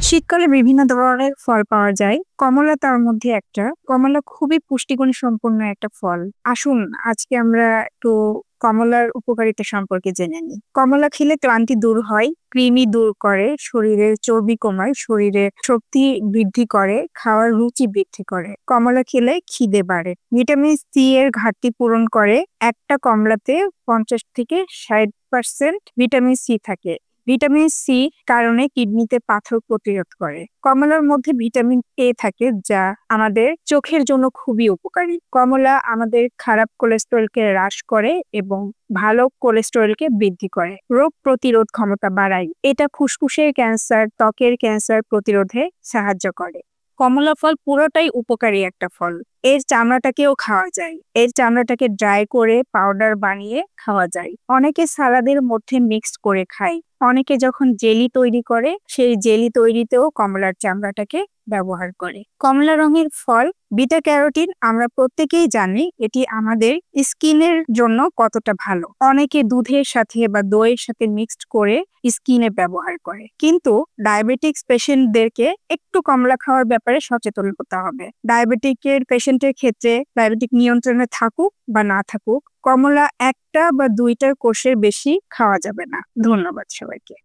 শীতকালে বিভিন্ন ধরনের ফল পাওয়া যায়। কমলা তার মধ্যে একটা। কমলা খুবই পুষ্টিগুণ সম্পন্ন একটা ফল। আসুন আজকে আমরা একটু কমলার উপকারিতা সম্পর্কে জেনে নিই। কমলা খেলে ক্লান্তি দূর হয়, কৃমি দূর করে, শরীরের চর্বি কমায়, শরীরে শক্তি বৃদ্ধি করে, খাওয়ার রুচি বৃদ্ধি করে। কমলা খেলে খিদে বাড়ে। ভিটামিন সি এর ঘাটতি পূরণ করে। একটা কমলাতে 50 থেকে 60% ভিটামিন সি থাকে। ভিটামিন সি কারণে কিডনিতে পাথর প্রতিরোধ করে। কমলার মধ্যে ভিটামিন এ থাকে যা আমাদের চোখের জন্য খুবই উপকারী। কমলা আমাদের খারাপ কোলেস্টেরলকে হ্রাস করে এবং ভালো কোলেস্টেরলকে বৃদ্ধি করে। রোগ প্রতিরোধ ক্ষমতা বাড়ায়। এটা ফুসফুসের ক্যান্সার, ত্বকের ক্যান্সার প্রতিরোধে সাহায্য করে। কমলা ফল পুরোটাই উপকারী একটা ফল। এর চামড়াটাকেও খাওয়া যায়। এর চামড়াটাকে ড্রাই করে পাউডার বানিয়ে খাওয়া যায়। অনেকে সালাদের মধ্যে মিক্স করে খায়। অনেকে যখন জেলি তৈরি করে সেই জেলি তৈরিতেও কমলার চামড়াটাকে ব্যবহার করে। কমলা রঙের ফল বিটা ক্যারোটিন আমরা প্রত্যেকেই জানি এটি আমাদের স্কিনের জন্য কতটা ভালো। অনেকে দুধের সাথে বা দইয়ের সাথে মিক্সড করে স্কিনে ব্যবহার করে। কিন্তু ডায়াবেটিক্স পেশেন্টদেরকে একটু কমলা খাওয়ার ব্যাপারে সচেতন হতে হবে। ডায়াবেটিকের পেশেন্টের ক্ষেত্রে ডায়াবেটিক নিয়ন্ত্রণে থাকুক বা না থাকুক, কমলা একটা বা দুইটার কোষের বেশি খাওয়া যাবে না। ধন্যবাদ সবাইকে।